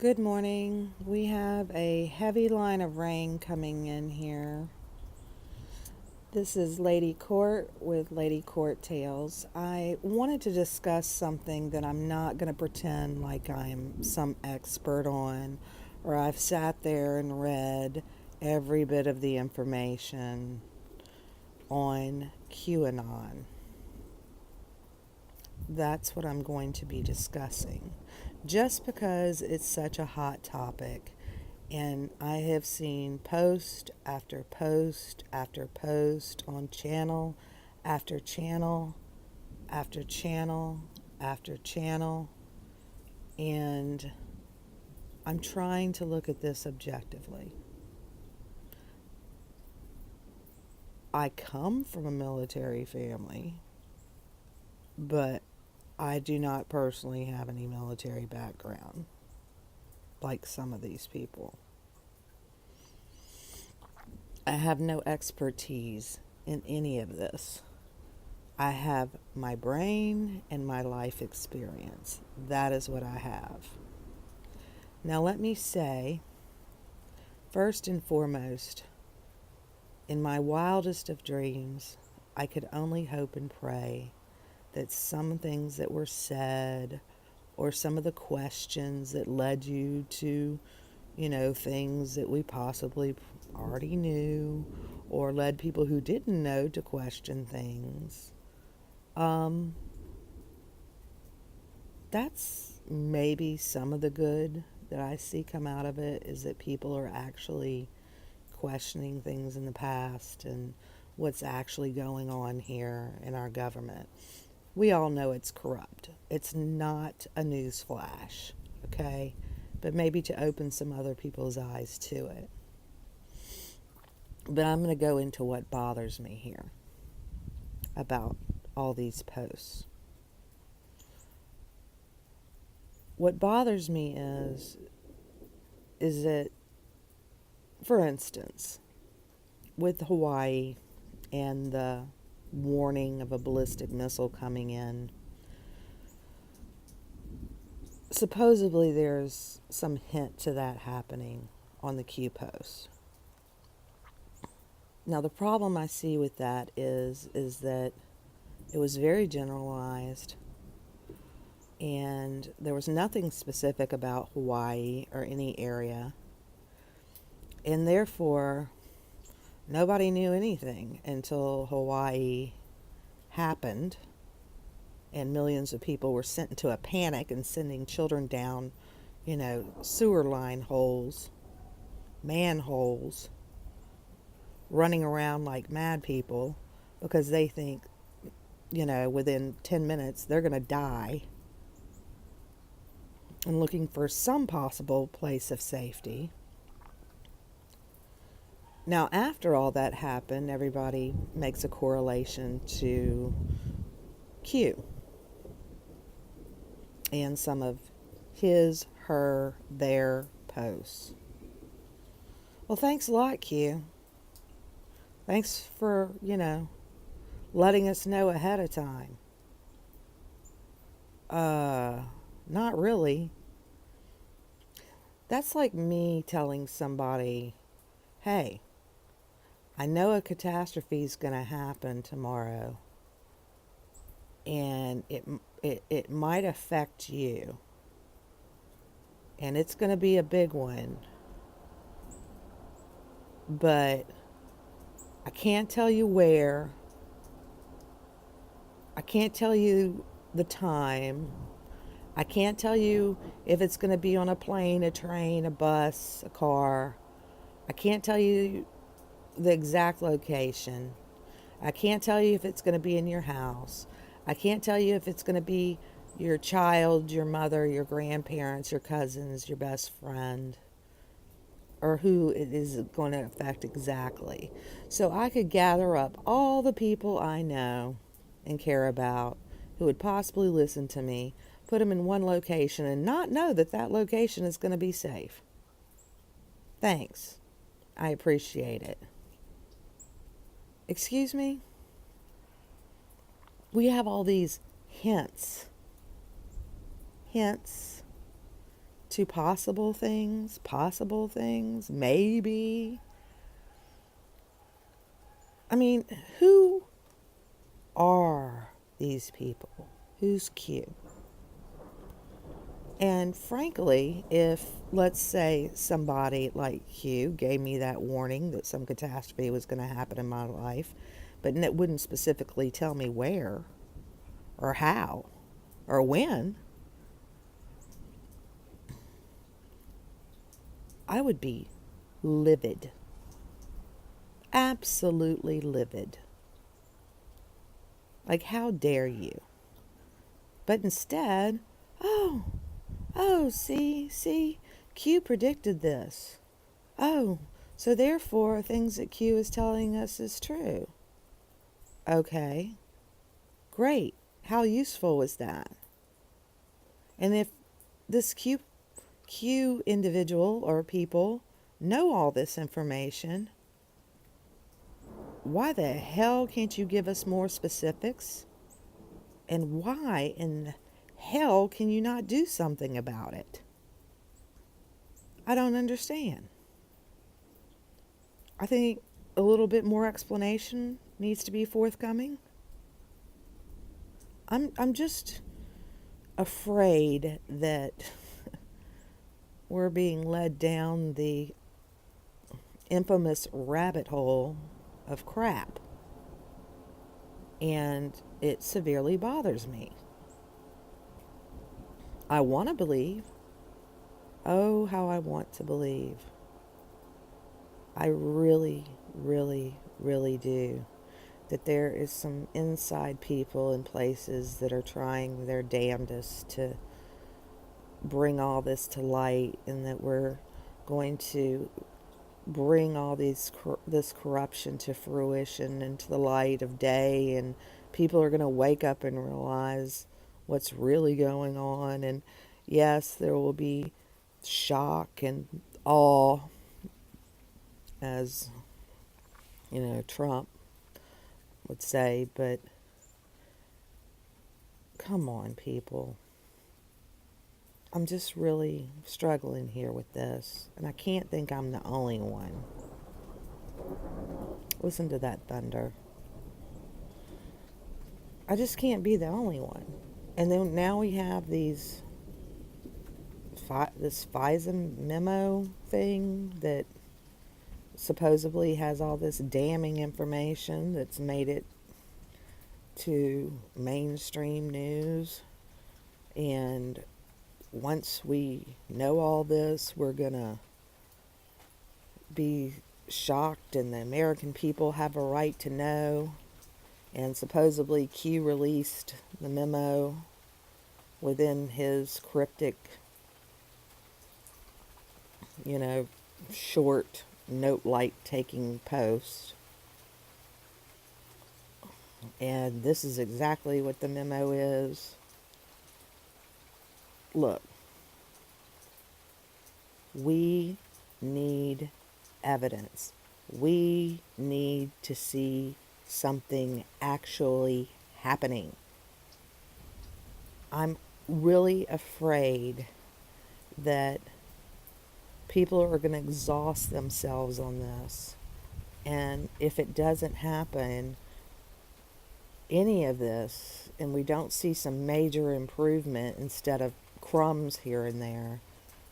Good morning. We have a heavy line of rain coming in here. This is Lady Court with Lady Court Tales. I wanted to discuss something that I'm not going to pretend like I'm some expert on, or I've sat there and read every bit of the information on Q-anon. That's what I'm going to be discussing. Just because it's such a hot topic, and I have seen post after post after post on channel after channel after channel after channel, and I'm trying to look at this objectively. I come from a military family, but I do not personally have any military background like some of these people. I have no expertise in any of this. I have my brain and my life experience. That is what I have. Now, let me say, first and foremost, in my wildest of dreams, I could only hope and pray that some things that were said or some of the questions that led you to, things that we possibly already knew or led people who didn't know to question things. That's maybe some of the good that I see come out of it, is that people are actually questioning things in the past and what's actually going on here in our government. We all know it's corrupt. It's not a news flash, okay? But maybe to open some other people's eyes to it. But I'm going to go into what bothers me here about all these posts. What bothers me is that, for instance, with Hawaii and the warning of a ballistic missile coming in, supposedly there's some hint to that happening on the Q post. Now, the problem I see with that is that it was very generalized, and there was nothing specific about Hawaii or any area, and therefore nobody knew anything until Hawaii happened and millions of people were sent into a panic and sending children down, sewer line holes, manholes, running around like mad people because they think, within 10 minutes they're going to die, and looking for some possible place of safety. Now, after all that happened, everybody makes a correlation to Q and some of his, her, their posts. Well, thanks a lot, Q. Thanks for, letting us know ahead of time. Not really. That's like me telling somebody, hey, I know a catastrophe is going to happen tomorrow, and it might affect you, and it's going to be a big one, but I can't tell you where. I can't tell you the time. I can't tell you if it's going to be on a plane, a train, a bus, a car. I can't tell you the exact location. I can't tell you if it's going to be in your house. I can't tell you if it's going to be your child, your mother, your grandparents, your cousins, your best friend, or who it is going to affect exactly. So I could gather up all the people I know and care about who would possibly listen to me, put them in one location, and not know that that location is going to be safe. Thanks. I appreciate it. Excuse me? We have all these hints to possible things, maybe. I mean, who are these people? Who's Q? And frankly, if, let's say, somebody like Q gave me that warning that some catastrophe was going to happen in my life, but it wouldn't specifically tell me where or how or when, I would be livid. Absolutely livid. Like, how dare you? But instead, see, Q predicted this. Oh, so therefore things that Q is telling us is true. Okay, great. How useful was that? And if this Q individual or people know all this information, why the hell can't you give us more specifics? And why in the hell can you not do something about it? I don't understand. I think a little bit more explanation needs to be forthcoming. I'm just afraid that we're being led down the infamous rabbit hole of crap. And it severely bothers me. I want to believe. Oh, how I want to believe. I really, really, really do. That there is some inside people in places that are trying their damnedest to bring all this to light, and that we're going to bring all this corruption to fruition and to the light of day, and people are going to wake up and realize what's really going on. And yes, there will be shock and awe, as Trump would say, but come on, people. I'm just really struggling here with this, and I can't think I'm the only one. Listen to that thunder. I just can't be the only one. And then now we have this FISA memo thing that supposedly has all this damning information that's made it to mainstream news. And once we know all this, we're going to be shocked, and the American people have a right to know. And supposedly Q released the memo within his cryptic, short note-like taking post. And this is exactly what the memo is. Look, we need evidence. We need to see something actually happening. I'm really afraid that people are going to exhaust themselves on this. And if it doesn't happen, any of this, and we don't see some major improvement instead of crumbs here and there,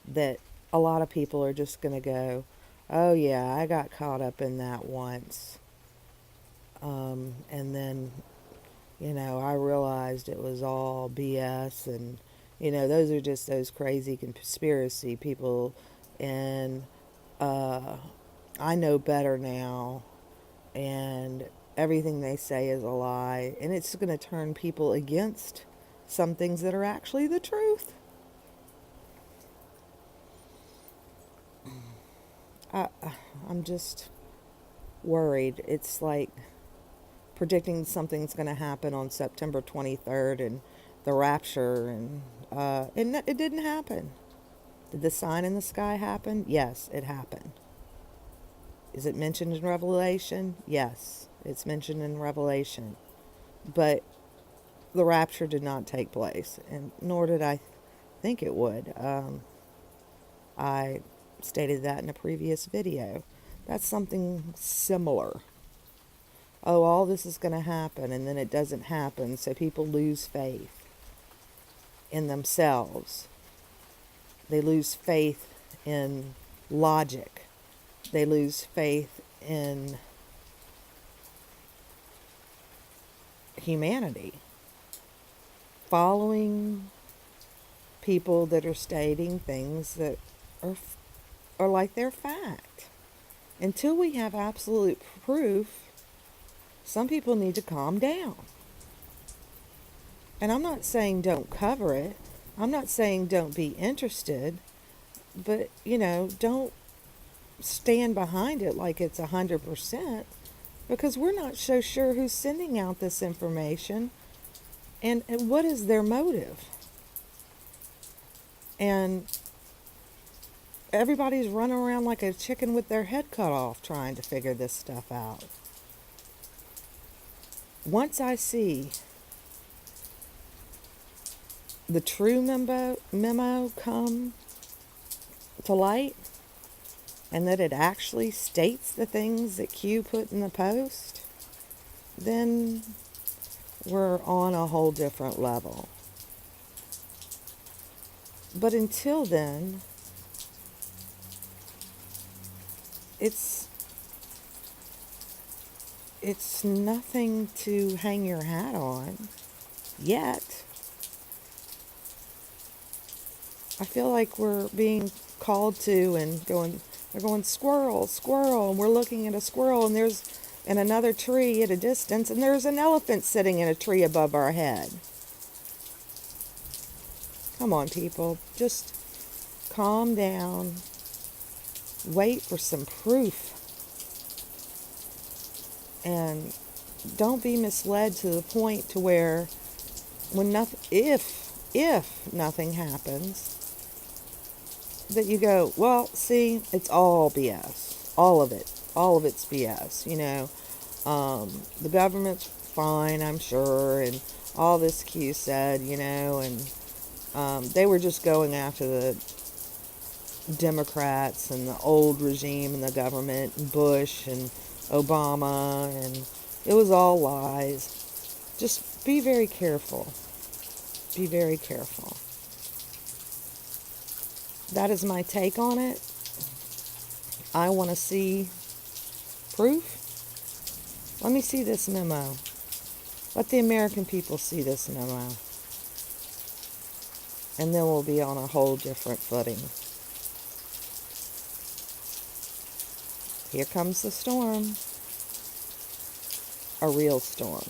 that a lot of people are just going to go, oh yeah, I got caught up in that once. And then, I realized it was all BS, and, those are just those crazy conspiracy people, and I know better now, and everything they say is a lie, and it's going to turn people against some things that are actually the truth. I'm just worried. It's like predicting something's going to happen on September 23rd and the rapture, and it didn't happen. Did the sign in the sky happen? Yes, it happened. Is it mentioned in Revelation? Yes, it's mentioned in Revelation. But the rapture did not take place, and nor did I think it would. I stated that in a previous video. That's something similar. Oh, all this is going to happen, and then it doesn't happen, so people lose faith in themselves. They lose faith in logic. They lose faith in humanity. Following people that are stating things that are like they're fact. Until we have absolute proof, some people need to calm down. And I'm not saying don't cover it. I'm not saying don't be interested. But, don't stand behind it like it's 100%, because we're not so sure who's sending out this information and what is their motive. And everybody's running around like a chicken with their head cut off trying to figure this stuff out. Once I see the true memo come to light, and that it actually states the things that Q put in the post, then we're on a whole different level. But until then, it's nothing to hang your hat on yet. I feel like we're being called to and they're going squirrel, squirrel, and we're looking at a squirrel, and there's in another tree at a distance, and there's an elephant sitting in a tree above our head. Come on, people, just calm down. Wait for some proof. And don't be misled to the point to where when nothing, if nothing happens, that you go, well, see, it's all BS. All of it's BS. The government's fine, I'm sure, and all this Q said, and they were just going after the Democrats and the old regime and the government and Bush and Obama, and it was all lies. Just be very careful. Be very careful. That is my take on it. I want to see proof. Let me see this memo. Let the American people see this memo. And then we'll be on a whole different footing. Here comes the storm. A real storm.